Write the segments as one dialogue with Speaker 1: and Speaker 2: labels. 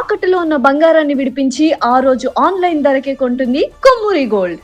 Speaker 1: తాకట్టులో ఉన్న బంగారాన్ని విడిపించి ఆ రోజు ఆన్లైన్ ధరకే కొంటుంది కొమ్మూరి గోల్డ్.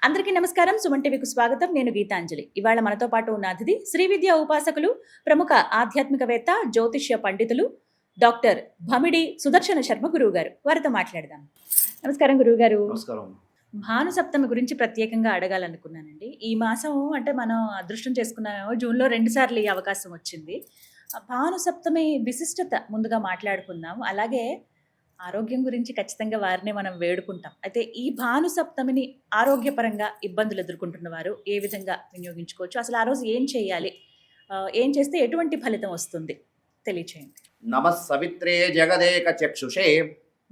Speaker 2: అందరికీ నమస్కారం. సుమన్ టీవీకి స్వాగతం. నేను గీతాంజలి. ఇవాళ మనతో పాటు ఉన్న అతిథి శ్రీ విద్యా ఉపాసకులు, ప్రముఖ ఆధ్యాత్మికవేత్త, జ్యోతిష్య పండితులు డాక్టర్ భమిడి సుదర్శన శర్మ గురువు గారు. వారితో మాట్లాడదాం. నమస్కారం గురువు గారు.
Speaker 3: నమస్కారం.
Speaker 2: భాను సప్తమి గురించి ప్రత్యేకంగా అడగాలనుకున్నానండి. ఈ మాసం అంటే మనం అదృష్టం చేసుకున్నామో జూన్లో 2 సార్లు ఈ అవకాశం వచ్చింది. భాను సప్తమి విశిష్టత ముందుగా మాట్లాడుకుందాం. అలాగే ఆరోగ్యం గురించి ఖచ్చితంగా వారిని మనం వేడుకుంటాం. అయితే ఈ భాను సప్తమిని ఆరోగ్యపరంగా ఇబ్బందులు ఎదుర్కొంటున్న వారు ఏ విధంగా వినియోగించుకోవచ్చు? అసలు ఆ రోజు ఏం చేయాలి? ఏం చేస్తే ఎటువంటి ఫలితం వస్తుంది తెలియచేయండి.
Speaker 3: నమ సవిత్రే జగదేక చక్షుషే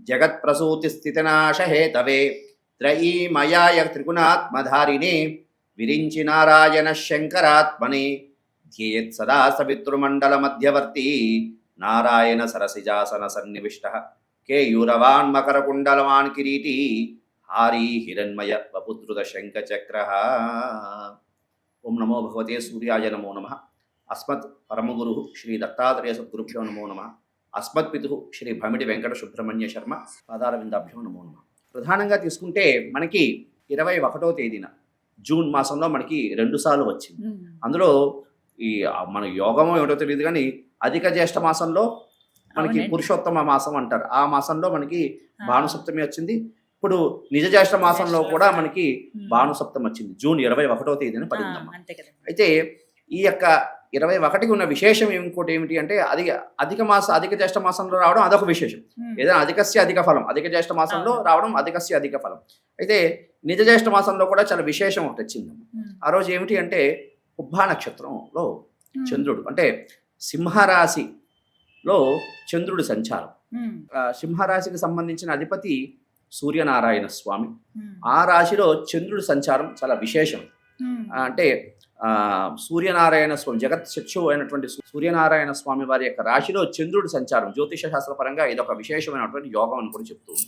Speaker 3: జగత్ ప్రసూతి స్థితినాశ హేతవే త్రయీమయాయ త్రిగుణాత్మధారిణే విరించి నారాయణ శంకరాత్మనే ధ్యేయత్ సదా సవితృమండల మధ్యవర్తి నారాయణ సరసిజాసన సన్నివిష్ట కేయూరవాన్ మకర కుండలవాన్ కిరీటి హారీ హిరణ్మయ వపుద్రుత శంఖచక్ర. ఓం నమో భగవతే సూర్యాయ నమో నమః. అస్మత్ పరమగురు శ్రీ దత్తాత్రేయ సద్గురుభ్యో నమో నమః. అస్మత్ పితు శ్రీ భమిడి వెంకట సుబ్రహ్మణ్య శర్మ పాదారవిందాభ్యో నమో నమః. ప్రధానంగా తీసుకుంటే మనకి 21వ తేదీన జూన్ మాసంలో మనకి 2 సార్లు వచ్చింది. అందులో ఈ మన యోగమో ఏమిటో తెలియదు కానీ అధిక జ్యేష్ఠ మాసంలో మనకి పురుషోత్తమ మాసం అంటారు. ఆ మాసంలో మనకి భానుసప్తమి వచ్చింది. ఇప్పుడు నిజ జ్యేష్ఠ మాసంలో కూడా మనకి భానుసప్తమి వచ్చింది. జూన్ 21వ తేదీన పడిందమ్మా. అయితే ఈ యొక్క 21కి ఉన్న విశేషం ఇంకోటి ఏమిటి అంటే అధిక జ్యేష్ఠ మాసంలో రావడం అదొక విశేషం. ఏదైనా అధికస్య అధిక ఫలం, అధిక జ్యేష్ఠ మాసంలో రావడం అధికస్య అధిక ఫలం. అయితే నిజ జ్యేష్ఠ మాసంలో కూడా చాలా విశేషం ఒకటి వచ్చిందమ్మా. ఆ రోజు ఏమిటి అంటే ఉభా నక్షత్రంలో చంద్రుడు అంటే సింహరాశిలో చంద్రుడు సంచారం. సింహరాశికి సంబంధించిన అధిపతి సూర్యనారాయణ స్వామి. ఆ రాశిలో చంద్రుడి సంచారం చాలా విశేషం. అంటే సూర్యనారాయణ స్వామి జగత్ చక్షువు అయినటువంటి సూర్యనారాయణ స్వామి వారి యొక్క రాశిలో చంద్రుడి సంచారం జ్యోతిష శాస్త్రపరంగా ఇదొక విశేషమైనటువంటి యోగం అని కూడా చెప్తూ ఉంది.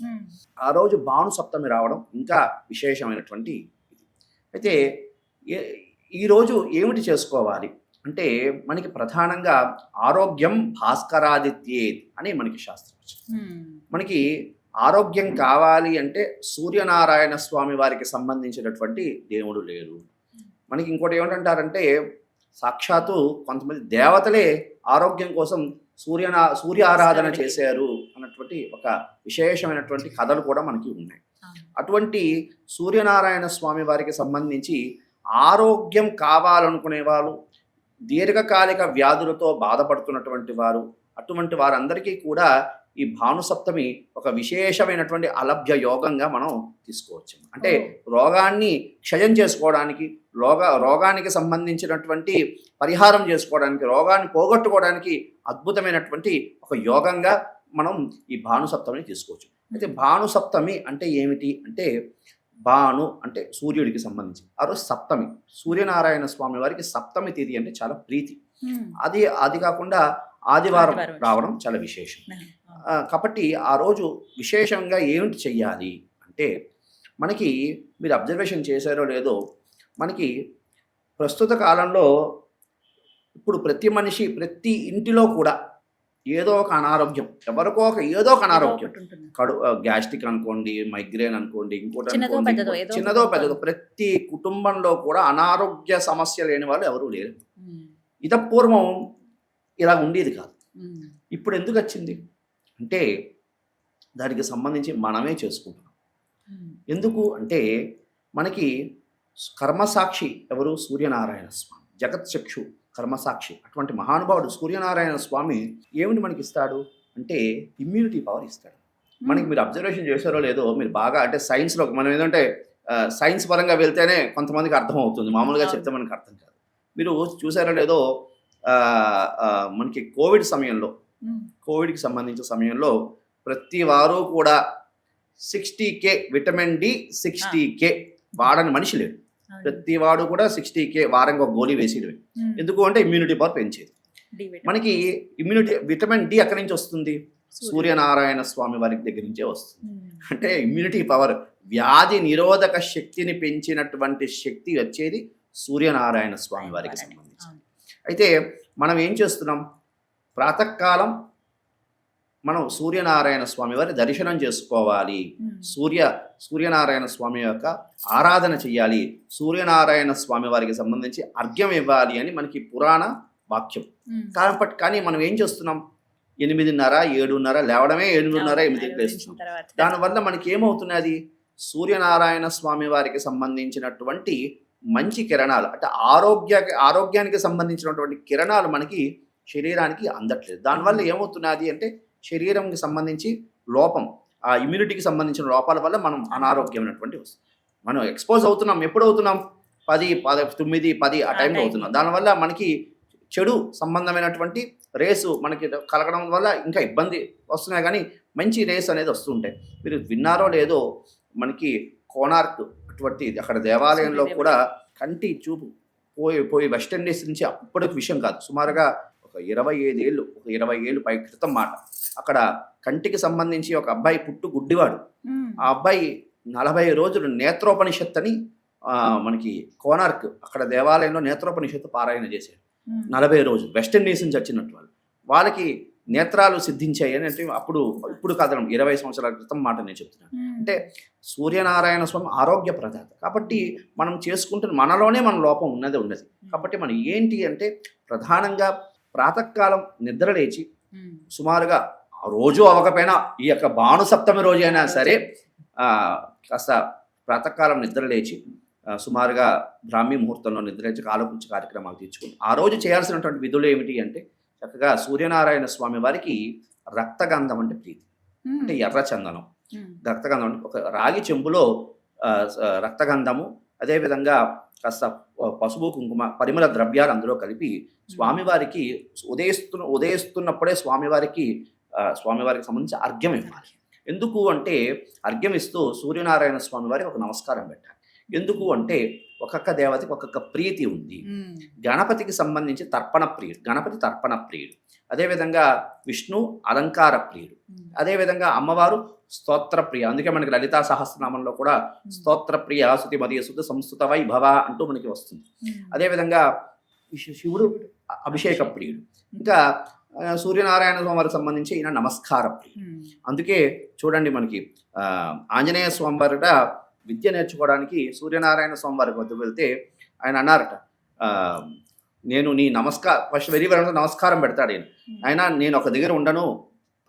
Speaker 3: ఆ రోజు భాను సప్తమి రావడం ఇంకా విశేషమైనటువంటి ఇది. అయితే ఈరోజు ఏమిటి చేసుకోవాలి అంటే మనకి ప్రధానంగా ఆరోగ్యం భాస్కరాదిత్యేత్ అని మనకి శాస్త్రం. మనకి ఆరోగ్యం కావాలి అంటే సూర్యనారాయణ స్వామి వారికి సంబంధించినటువంటి దేవుడు లేరు. మనకి ఇంకోటి ఏమిటంటారంటే సాక్షాత్తు కొంతమంది దేవతలే ఆరోగ్యం కోసం సూర్య ఆరాధన చేశారు అన్నటువంటి ఒక విశేషమైనటువంటి కథలు కూడా మనకి ఉన్నాయి. అటువంటి సూర్యనారాయణ స్వామి వారికి సంబంధించి ఆరోగ్యం కావాలనుకునే వాళ్ళు, దీర్ఘకాలిక వ్యాధులతో బాధపడుతున్నటువంటి వారు, అటువంటి వారందరికీ కూడా ఈ భానుసప్తమి ఒక విశేషమైనటువంటి అలభ్య యోగంగా మనం తీసుకోవచ్చు. అంటే రోగాన్ని క్షయం చేసుకోవడానికి, రోగానికి సంబంధించినటువంటి పరిహారం చేసుకోవడానికి, రోగాన్ని పోగొట్టుకోవడానికి అద్భుతమైనటువంటి ఒక యోగంగా మనం ఈ భానుసప్తమిని తీసుకోవచ్చు. అయితే భానుసప్తమి అంటే ఏమిటి అంటే భాను అంటే సూర్యుడికి సంబంధించి ఆ రోజు సప్తమి. సూర్యనారాయణ స్వామి వారికి సప్తమి తిథి అంటే చాలా ప్రీతి. అది కాకుండా ఆదివారం రావడం చాలా విశేషం. కాబట్టి ఆ రోజు విశేషంగా ఏమిటి చెయ్యాలి అంటే మనకి మీరు అబ్జర్వేషన్ చేశారో లేదో, మనకి ప్రస్తుత కాలంలో ఇప్పుడు ప్రతి ఇంటిలో కూడా ఏదో ఒక అనారోగ్యం, ఎవరికో ఏదో ఒక అనారోగ్యం, గ్యాస్ట్రిక్ అనుకోండి, మైగ్రేన్ అనుకోండి, ఇంకోటి చిన్నదో పెద్దదో ప్రతి కుటుంబంలో కూడా అనారోగ్య సమస్య లేని వాళ్ళు ఎవరూ లేరు. పూర్వం ఇలా ఉండేది కాదు. ఇప్పుడు ఎందుకు వచ్చింది అంటే దానికి సంబంధించి మనమే చేసుకుంటున్నాం. ఎందుకు అంటే మనకి కర్మసాక్షి ఎవరు? సూర్యనారాయణ స్వామి, జగత్ చక్షు కర్మసాక్షి. అటువంటి మహానుభావుడు సూర్యనారాయణ స్వామి ఏమిటి మనకి ఇస్తాడు అంటే ఇమ్యూనిటీ పవర్ ఇస్తాడు. మనకి మీరు అబ్జర్వేషన్ చేశారో లేదో, మీరు బాగా అంటే సైన్స్లో మనం ఏంటంటే సైన్స్ పరంగా వెళ్తేనే కొంతమందికి అర్థం అవుతుంది, మామూలుగా చెప్తే మనకి అర్థం కాదు. మీరు చూసారో లేదో మనకి కోవిడ్కి సంబంధించిన సమయంలో ప్రతి వారు కూడా 60K విటమిన్ డి 60K వాడని మనిషి లేడు. ప్రతి వాడు కూడా 60K వారంగా ఒక గోళీ వేసేది. ఎందుకు అంటే ఇమ్యూనిటీ పవర్ పెంచేది. మనకి విటమిన్ డి ఎక్కడి నుంచి వస్తుంది? సూర్యనారాయణ స్వామి వారి దగ్గర నుంచే వస్తుంది. అంటే ఇమ్యూనిటీ పవర్, వ్యాధి నిరోధక శక్తిని పెంచినటువంటి శక్తి వచ్చేది సూర్యనారాయణ స్వామి వారికి సంబంధించి. అయితే మనం ఏం చేస్తున్నాం? ప్రాతకాలం మనం సూర్యనారాయణ స్వామి వారి దర్శనం చేసుకోవాలి, సూర్యనారాయణ స్వామి యొక్క ఆరాధన చెయ్యాలి, సూర్యనారాయణ స్వామి వారికి సంబంధించి అర్ఘ్యం ఇవ్వాలి అని మనకి పురాణ వాక్యం. కానీ మనం ఏం చేస్తున్నాం, 8:30, 7:30 లేవడమే 7:30, 8 లేస్తున్నాం. దానివల్ల మనకి ఏమవుతున్నది, సూర్యనారాయణ స్వామి వారికి సంబంధించినటువంటి మంచి కిరణాలు అంటే ఆరోగ్యానికి సంబంధించినటువంటి కిరణాలు మనకి శరీరానికి అందట్లేదు. దానివల్ల ఏమవుతున్నది అంటే శరీరంకి సంబంధించి లోపం, ఆ ఇమ్యూనిటీకి సంబంధించిన లోపాల వల్ల మనం అనారోగ్యమైనటువంటి వస్తుంది. మనం ఎక్స్పోజ్ అవుతున్నాం. ఎప్పుడు అవుతున్నాం, 10, 9, 10 ఆ టైంలో అవుతున్నాం. దానివల్ల మనకి చెడు సంబంధమైనటువంటి రేసు మనకి కలగడం వల్ల ఇంకా ఇబ్బంది వస్తున్నాయి. కానీ మంచి రేస్ అనేది వస్తుంటాయి. మీరు విన్నారో లేదో, మనకి కోనార్క్ అటువంటి అక్కడ దేవాలయంలో కూడా కంటి చూపు పోయి వెస్టిండీస్ నుంచి అప్పటికి విషయం కాదు, సుమారుగా ఒక 20 ఏళ్ళు పై క్రితం మాట. అక్కడ కంటికి సంబంధించి ఒక అబ్బాయి గుడ్డివాడు. ఆ అబ్బాయి 40 రోజులు నేత్రోపనిషత్ అని మనకి కోనార్క్ అక్కడ దేవాలయంలో నేత్రోపనిషత్తు పారాయణ చేశాడు. 40 రోజులు వెస్టిండీస్ నుంచి వచ్చినట్టు వాళ్ళకి నేత్రాలు సిద్ధించాయి అని అంటే ఇప్పుడు కాదు, 20 సంవత్సరాల క్రితం మాట నేను చెప్తున్నాను. అంటే సూర్యనారాయణ స్వామి ఆరోగ్య ప్రదాత కాబట్టి మనం చేసుకుంటున్న మనలోనే మన లోపం ఉన్నది. కాబట్టి మనం ఏంటి అంటే ప్రధానంగా ప్రాతకాలం నిద్ర లేచి సుమారుగా రోజు అవ్వకపోయినా ఈ యొక్క భానుసప్తమి రోజైనా సరే కాస్త ప్రాతకాలం నిద్ర లేచి సుమారుగా బ్రాహ్మీ ముహూర్తంలో నిద్రించి కాలపుంచి కార్యక్రమాలు తీర్చుకుని ఆ రోజు చేయాల్సినటువంటి విధులు ఏమిటి అంటే చక్కగా సూర్యనారాయణ స్వామి వారికి రక్తగంధం అంటే ప్రీతి, అంటే ఎర్ర చందనం, రక్తగంధం అంటే ఒక రాగి చెంబులో రక్తగంధము, అదేవిధంగా కాస్త పసుపు కుంకుమ పరిమళ ద్రవ్యాలు అందులో కలిపి స్వామివారికి ఉదయిస్తున్నప్పుడే స్వామివారికి సంబంధించి అర్ఘ్యం ఇవ్వాలి. ఎందుకు అంటే అర్ఘ్యం ఇస్తూ సూర్యనారాయణ స్వామి వారికి ఒక నమస్కారం పెట్టాలి. ఎందుకు అంటే ఒక్కొక్క దేవతకి ఒక్కొక్క ప్రీతి ఉంది. గణపతికి సంబంధించి గణపతి తర్పణ ప్రియుడు, అదేవిధంగా విష్ణు అలంకార ప్రియుడు, అదేవిధంగా అమ్మవారు స్తోత్ర ప్రియ. అందుకే మనకి లలితా సహస్రనామంలో కూడా స్తోత్ర ప్రియ సుతి మదియ సుత సంస్థుత వైభవ అంటూ మనకి వస్తుంది. అదేవిధంగా శివుడు అభిషేక ప్రియుడు, ఇంకా సూర్యనారాయణ స్వామి వారికి సంబంధించి ఈయన నమస్కార ప్రియుడు. అందుకే చూడండి మనకి ఆంజనేయ స్వామి వారిట విద్య నేర్చుకోవడానికి సూర్యనారాయణ స్వామి వారికి వద్ద వెళ్తే ఆయన అన్నారట, నేను నీ ఫస్ట్ వెరీ నమస్కారం పెడతాడు ఆయన నేను ఒక దగ్గర ఉండను,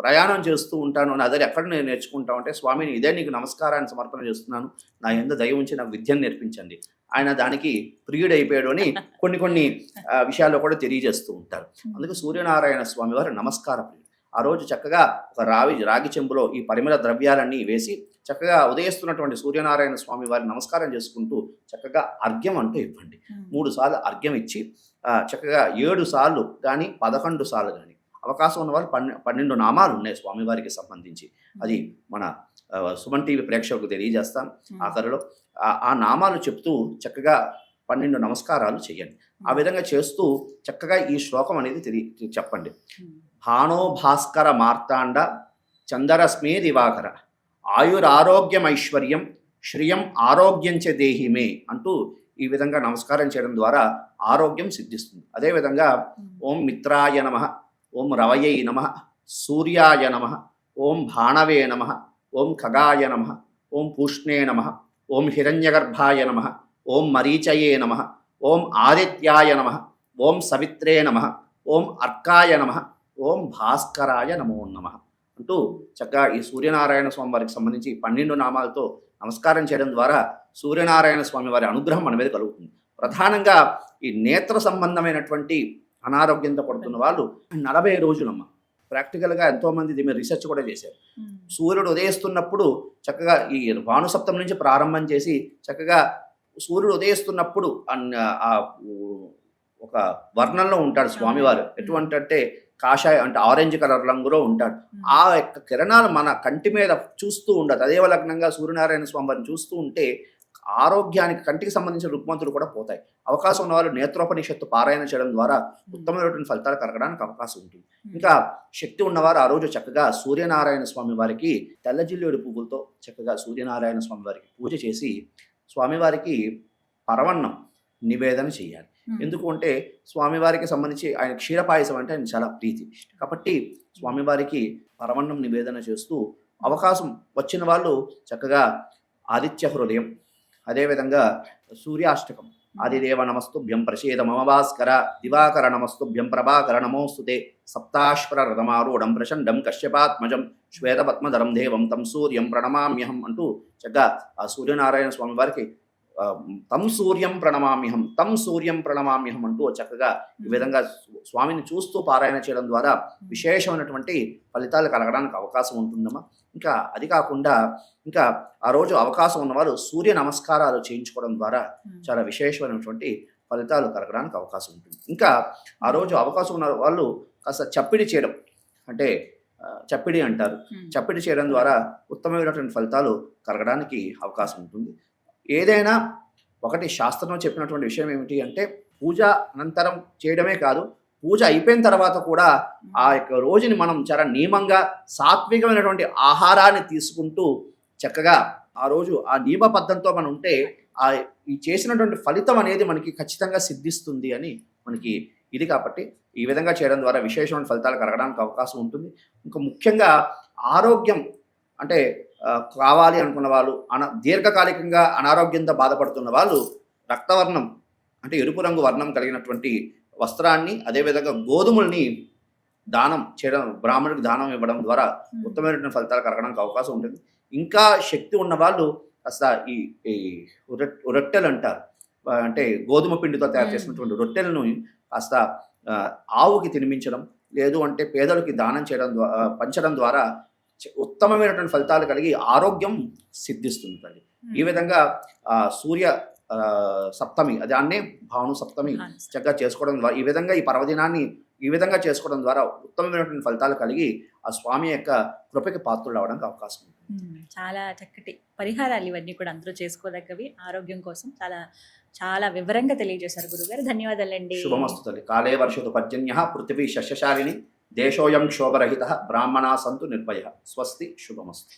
Speaker 3: ప్రయాణం చేస్తూ ఉంటాను, నా దగ్గర ఎక్కడ నేను నేర్చుకుంటాను అంటే స్వామిని ఇదే నీకు నమస్కారాన్ని సమర్పణ చేస్తున్నాను, నా యందు దయ ఉంచి నాకు విద్యను నేర్పించండి. ఆయన దానికి ప్రియుడైపోయాడు అని కొన్ని విషయాల్లో కూడా తెలియజేస్తూ ఉంటారు. అందుకే సూర్యనారాయణ స్వామి వారు నమస్కార ప్రియుడు. ఆ రోజు చక్కగా ఒక రాగి చెంబులో ఈ పరిమళ ద్రవ్యాలన్నీ వేసి చక్కగా ఉదయిస్తున్నటువంటి సూర్యనారాయణ స్వామి వారి నమస్కారం చేసుకుంటూ చక్కగా అర్ఘ్యం అంటూ ఇవ్వండి. 3 సార్లు అర్ఘ్యం ఇచ్చి చక్కగా 7 సార్లు కానీ 11 సార్లు కానీ అవకాశం ఉన్న వాళ్ళు 12 నామాలు ఉన్నాయి స్వామివారికి సంబంధించి. అది మన సుమన్ టీవీ ప్రేక్షకులకు తెలియజేస్తాం ఆఖరిలో. ఆ నామాలు చెప్తూ చక్కగా 12 నమస్కారాలు చేయండి. ఆ విధంగా చేస్తూ చక్కగా ఈ శ్లోకం అనేది చెప్పండి. భానో భాస్కర మార్తాండ చందరస్మే దివాకర ఆయురారోగ్యమైశ్వర్యం శ్రియం ఆరోగ్యంచ దేహిమే అంటూ ఈ విధంగా నమస్కారం చేయడం ద్వారా ఆరోగ్యం సిద్ధిస్తుంది. అదేవిధంగా ఓం మిత్రాయ నమః, ఓం రవయై నమః, సూర్యాయ నమః, ఓం భాణవే నమః, ఓం ఖగాయ నమః, ఓం పూష్ణే నమః, ఓం హిరణ్యగర్భాయ నమః, ఓం మరీచయే నమః, ఓం ఆదిత్యాయ నమః, ఓం సవిత్రే నమః, ఓం అర్కాయ నమః, ఓం భాస్కరాయ నమో నమః అంటూ చక్కగా ఈ సూర్యనారాయణ స్వామి వారికి సంబంధించి 12 నామాలతో నమస్కారం చేయడం ద్వారా సూర్యనారాయణ స్వామి వారి అనుగ్రహం మన మీద కలుగుతుంది. ప్రధానంగా ఈ నేత్ర సంబంధమైనటువంటి అనారోగ్యంతో పడుతున్న వాళ్ళు 40 రోజులమ్మ ప్రాక్టికల్గా ఎంతోమంది దీని మీద రీసెర్చ్ కూడా చేశారు. సూర్యుడు ఉదయిస్తున్నప్పుడు చక్కగా ఈ భానుసప్తమి నుంచి ప్రారంభం చేసి చక్కగా సూర్యుడు ఉదయిస్తున్నప్పుడు ఒక వర్ణంలో ఉంటాడు స్వామివారు. ఎటువంటి అంటే కాషాయ అంటే ఆరెంజ్ కలర్ రంగులో ఉంటాడు. ఆ యొక్క కిరణాలు మన కంటి మీద చూస్తూ ఉండదు. అదే లగ్నంగా సూర్యనారాయణ స్వామి వారిని చూస్తూ ఉంటే ఆరోగ్యానికి కంటికి సంబంధించిన రుగ్మతులు కూడా పోతాయి. అవకాశం ఉన్న వాళ్ళు నేత్రోపనిషత్తు పారాయణ చేయడం ద్వారా ఉత్తమమైనటువంటి ఫలితాలు కలగడానికి అవకాశం ఉంటుంది. ఇంకా శక్తి ఉన్నవారు ఆ రోజు చక్కగా సూర్యనారాయణ స్వామి వారికి తెల్ల జిల్లేడు పువ్వులతో చక్కగా సూర్యనారాయణ స్వామి వారికి పూజ చేసి స్వామివారికి పరవన్నం నివేదన చేయాలి. ఎందుకు అంటే స్వామివారికి సంబంధించి ఆయన క్షీరపాయసం అంటే ఆయన చాలా ప్రీతి. కాబట్టి స్వామివారికి పరమన్నం నివేదన చేస్తూ అవకాశం వచ్చిన వాళ్ళు చక్కగా ఆదిత్య హృదయం, అదేవిధంగా సూర్యాష్టకం, ఆదిదేవ నమస్తుభ్యం ప్రసేద మమ భాస్కర దివాకర నమస్తుభ్యం ప్రభాకర నమోస్తుతే సప్తాశ్వర రథమారూఢం ప్రచండం కశ్యపాత్మజం శ్వేతపద్మధరం దేవం తం సూర్యం ప్రణమామ్యహం అంటూ చక్కగా ఆ సూర్యనారాయణ స్వామి వారికి తం సూర్యం ప్రణమామ్యహం అంటూ చక్కగా ఈ విధంగా స్వామిని చూస్తూ పారాయణ చేయడం ద్వారా విశేషమైనటువంటి ఫలితాలు కలగడానికి అవకాశం ఉంటుందమ్మా. ఇంకా అది కాకుండా ఇంకా ఆ రోజు అవకాశం ఉన్నవారు సూర్య నమస్కారాలు చేయించుకోవడం ద్వారా చాలా విశేషమైనటువంటి ఫలితాలు కలగడానికి అవకాశం ఉంటుంది. ఇంకా ఆ రోజు అవకాశం ఉన్న వాళ్ళు కాస్త చప్పిడి చేయడం, అంటే చప్పిడి అంటారు, చప్పిడి చేయడం ద్వారా ఉత్తమమైనటువంటి ఫలితాలు కలగడానికి అవకాశం ఉంటుంది. ఏదైనా ఒకటి శాస్త్రంలో చెప్పినటువంటి విషయం ఏమిటి అంటే పూజ అనంతరం చేయడమే కాదు, పూజ అయిపోయిన తర్వాత కూడా ఆ యొక్క రోజుని మనం చాలా నియమంగా సాత్వికమైనటువంటి ఆహారాన్ని తీసుకుంటూ చక్కగా ఆ రోజు ఆ నియమ పద్ధతితో మనం ఉంటే ఈ చేసినటువంటి ఫలితం అనేది మనకి ఖచ్చితంగా సిద్ధిస్తుంది అని మనకి ఇది. కాబట్టి ఈ విధంగా చేయడం ద్వారా విశేషమైన ఫలితాలు కలగడానికి అవకాశం ఉంటుంది. ఇంకా ముఖ్యంగా ఆరోగ్యం అంటే కావాలి అనుకున్న వాళ్ళు, దీర్ఘకాలికంగా అనారోగ్యంతో బాధపడుతున్న వాళ్ళు రక్తవర్ణం అంటే ఎరుపు రంగు వర్ణం కలిగినటువంటి వస్త్రాన్ని, అదేవిధంగా గోధుమల్ని దానం చేయడం, బ్రాహ్మణుడికి దానం ఇవ్వడం ద్వారా ఉత్తమమైనటువంటి ఫలితాలు కలగడానికి అవకాశం ఉంటుంది. ఇంకా శక్తి ఉన్న వాళ్ళు కాస్త ఈ రొట్టెలు అంటారు, అంటే గోధుమ పిండితో తయారు చేసినటువంటి రొట్టెలను కాస్త ఆవుకి తినిపించడం, లేదు అంటే పేదలకి దానం చేయడం పంచడం ద్వారా ఉత్తమమైనటువంటి ఫలితాలు కలిగి ఆరోగ్యం సిద్ధిస్తుంది. ఈ విధంగా సూర్య సప్తమి, దాన్నే భాను సప్తమి చక్కగా చేసుకోవడం ద్వారా ఈ విధంగా ఈ పర్వదినాన్ని ఈ విధంగా చేసుకోవడం ద్వారా ఉత్తమమైనటువంటి ఫలితాలు కలిగి ఆ స్వామి యొక్క కృపకి పాత్రలు అవడానికి అవకాశం ఉంది.
Speaker 2: చాలా చక్కటి పరిహారాలు ఇవన్నీ కూడా అందరూ చేసుకోదగ్గవి. ఆరోగ్యం కోసం చాలా చాలా వివరంగా తెలియజేశారు గురుగారు. ధన్యవాదాలండి.
Speaker 3: శుభమస్తు తల్లి. కాలే వర్షతు పర్జన్యః పృథివీ శస్యశాలిని దేశోయం క్షోభరహితః బ్రాహ్మణా సంతు నిర్భయః. స్వస్తి. శుభమస్తు.